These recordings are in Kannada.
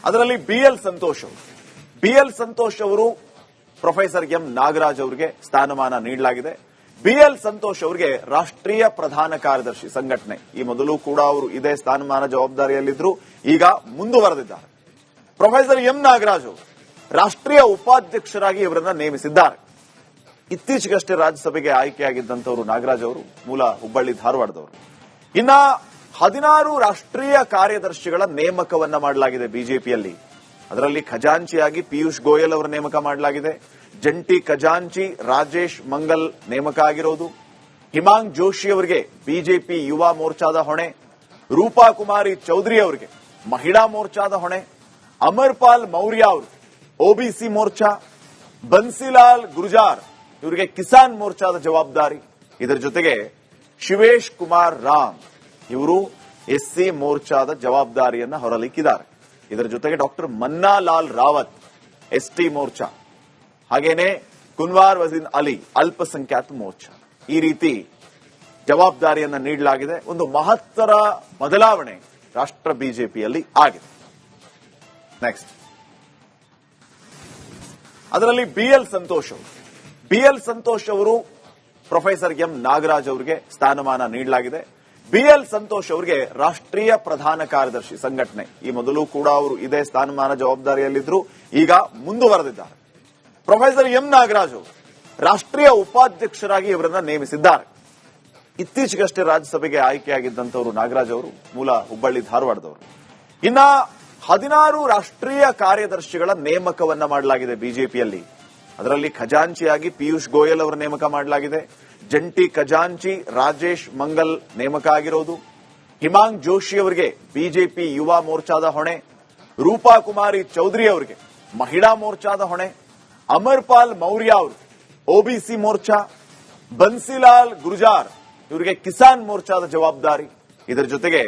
ಅದರಲ್ಲಿ ಬಿ ಎಲ್ ಸಂತೋಷ್ ಅವರು ಪ್ರೊಫೆಸರ್ ಎಂ ನಾಗರಾಜ್ ಅವರಿಗೆ ಸ್ಥಾನಮಾನ ನೀಡಲಾಗಿದೆ. ಬಿ ಎಲ್ ಸಂತೋಷ್ ಅವರಿಗೆ ರಾಷ್ಟ್ರೀಯ ಪ್ರಧಾನ ಕಾರ್ಯದರ್ಶಿ ಸಂಘಟನೆ, ಈ ಮೊದಲು ಕೂಡ ಅವರು ಇದೇ ಸ್ಥಾನಮಾನ ಜವಾಬ್ದಾರಿಯಲ್ಲಿದ್ರು, ಈಗ ಮುಂದುವರೆದಿದ್ದಾರೆ. ಪ್ರೊಫೆಸರ್ ಎಂ ನಾಗರಾಜ್ ಅವರು ರಾಷ್ಟ್ರೀಯ ಉಪಾಧ್ಯಕ್ಷರಾಗಿ ಇವರನ್ನ ನೇಮಿಸಿದ್ದಾರೆ. ಇತ್ತೀಚೆಗಷ್ಟೇ ರಾಜ್ಯಸಭೆಗೆ ಆಯ್ಕೆಯಾಗಿದ್ದಂತವರು ನಾಗರಾಜ್ ಅವರು ಮೂಲ ಹುಬ್ಬಳ್ಳಿ ಧಾರವಾಡದವರು. ಇನ್ನ 16 ರಾಷ್ಟ್ರೀಯ ಕಾರ್ಯದರ್ಶಿಗಳ ನೇಮಕವನ್ನ ಮಾಡಲಾಗಿದೆ ಬಿಜೆಪಿಯಲ್ಲಿ. ಅದರಲ್ಲಿ ಖಜಾಂಚಿಯಾಗಿ ಪಿಯೂಷ್ ಗೋಯಲ್ ಅವರ ನೇಮಕ ಮಾಡಲಾಗಿದೆ. ಜಂಟಿ ಖಜಾಂಚಿ ರಾಜೇಶ್ ಮಂಗಲ್ ನೇಮಕ ಆಗಿರೋದು. ಹಿಮಾಂಗ್ ಜೋಶಿ ಅವರಿಗೆ ಬಿಜೆಪಿ ಯುವ ಮೋರ್ಚಾದ ಹೊಣೆ, ರೂಪಾ ಕುಮಾರಿ ಚೌಧರಿ ಅವರಿಗೆ ಮಹಿಳಾ ಮೋರ್ಚಾದ ಹೊಣೆ, ಅಮರ್ಪಾಲ್ ಮೌರ್ಯ ಅವರು ಒಬಿಸಿ ಮೋರ್ಚಾ, ಬನ್ಸಿಲಾಲ್ ಗುರ್ಜಾರ್ ಇವರಿಗೆ ಕಿಸಾನ್ ಮೋರ್ಚಾದ ಜವಾಬ್ದಾರಿ. ಇದರ ಜೊತೆಗೆ ಶಿವೇಶ್ ಕುಮಾರ್ ರಾಮ್ ಇವರು ಎಸ್ಸಿ ಮೋರ್ಚಾದ ಜವಾಬ್ದಾರಿಯನ್ನ ಹೊರಲಿಕ್ಕಿದ್ದಾರೆ. ಇದರ ಜೊತೆಗೆ ಡಾಕ್ಟರ್ ಮನ್ನಾಲಾಲ್ ರಾವತ್ ಎಸ್ಟಿ ಮೋರ್ಚಾ, ಹಾಗೇನೆ ಕುನ್ವಾರ್ ವಜೀನ್ ಅಲಿ ಅಲ್ಪಸಂಖ್ಯಾತ ಮೋರ್ಚಾ, ಈ ರೀತಿ ಜವಾಬ್ದಾರಿಯನ್ನ ನೀಡಲಾಗಿದೆ. ಒಂದು ಮಹತ್ತರ ಬದಲಾವಣೆ ರಾಷ್ಟ್ರ ಬಿಜೆಪಿಯಲ್ಲಿ ಆಗಿದೆ. ನೆಕ್ಸ್ಟ್, ಅದರಲ್ಲಿ ಬಿ ಎಲ್ ಸಂತೋಷ್ ಅವರು ಪ್ರೊಫೆಸರ್ ಎಂ ನಾಗರಾಜ್ ಅವರಿಗೆ ಸ್ಥಾನಮಾನ ನೀಡಲಾಗಿದೆ. ಬಿ ಎಲ್ ಸಂತೋಷ್ ಅವರಿಗೆ ರಾಷ್ಟ್ರೀಯ ಪ್ರಧಾನ ಕಾರ್ಯದರ್ಶಿ ಸಂಘಟನೆ, ಈ ಮೊದಲು ಕೂಡ ಅವರು ಇದೇ ಸ್ಥಾನಮಾನ ಜವಾಬ್ದಾರಿಯಲ್ಲಿದ್ರು, ಈಗ ಮುಂದುವರೆದಿದ್ದಾರೆ. ಪ್ರೊಫೆಸರ್ ಎಂ ನಾಗರಾಜ್ ಅವರು ರಾಷ್ಟ್ರೀಯ ಉಪಾಧ್ಯಕ್ಷರಾಗಿ ಇವರನ್ನ ನೇಮಿಸಿದ್ದಾರೆ. ಇತ್ತೀಚೆಗಷ್ಟೇ ರಾಜ್ಯಸಭೆಗೆ ಆಯ್ಕೆಯಾಗಿದ್ದಂತವರು ನಾಗರಾಜ್ ಅವರು ಮೂಲ ಹುಬ್ಬಳ್ಳಿ ಧಾರವಾಡದವರು. ಇನ್ನ 16 ರಾಷ್ಟ್ರೀಯ ಕಾರ್ಯದರ್ಶಿಗಳ ನೇಮಕವನ್ನ ಮಾಡಲಾಗಿದೆ ಬಿಜೆಪಿಯಲ್ಲಿ. ಅದರಲ್ಲಿ ಖಜಾಂಚಿಯಾಗಿ ಪಿಯೂಷ್ ಗೋಯಲ್ ಅವರ ನೇಮಕ ಮಾಡಲಾಗಿದೆ. ಜಂಟಿ ಖಜಾಂಚಿ ರಾಜೇಶ್ ಮಂಗಲ್ ನೇಮಕ ಆಗಿರೋದು. ಹಿಮಾಂಗ್ ಜೋಶಿ ಅವರಿಗೆ ಬಿಜೆಪಿ ಯುವ ಮೋರ್ಚಾದ ಹೊಣೆ, ರೂಪಾ ಕುಮಾರಿ ಚೌಧರಿ ಅವರಿಗೆ ಮಹಿಳಾ ಮೋರ್ಚಾದ ಹೊಣೆ, ಅಮರ್ಪಾಲ್ ಮೌರ್ಯ ಅವರು ಒಬಿಸಿ ಮೋರ್ಚಾ, ಬನ್ಸಿಲಾಲ್ ಗುರ್ಜಾರ್ ಇವರಿಗೆ ಕಿಸಾನ್ ಮೋರ್ಚಾದ ಜವಾಬ್ದಾರಿ. ಇದರ ಜೊತೆಗೆ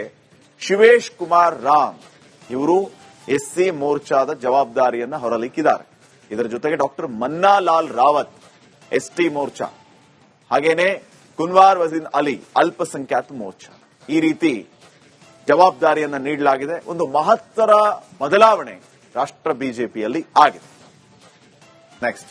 ಶಿವೇಶ್ ಕುಮಾರ್ ರಾಮ್ ಇವರು ಎಸ್ಸಿ ಮೋರ್ಚಾದ ಜವಾಬ್ದಾರಿಯನ್ನ ಹೊರಲಿಕ್ಕಿದ್ದಾರೆ. ಇದರ ಜೊತೆಗೆ ಡಾಕ್ಟರ್ ಮನ್ನಾಲಾಲ್ ರಾವತ್ ಎಸ್ಟಿ ಮೋರ್ಚಾ, ಹಾಗೇನೆ ಕುನ್ವಾರ್ ವಜೀನ್ ಅಲಿ ಅಲ್ಪಸಂಖ್ಯಾತ ಮೋರ್ಚಾ, ಈ ರೀತಿ ಜವಾಬ್ದಾರಿಯನ್ನ ನೀಡಲಾಗಿದೆ. ಒಂದು ಮಹತ್ತರ ಬದಲಾವಣೆ ರಾಷ್ಟ್ರ ಬಿಜೆಪಿಯಲ್ಲಿ ಆಗಿದೆ. ನೆಕ್ಸ್ಟ್,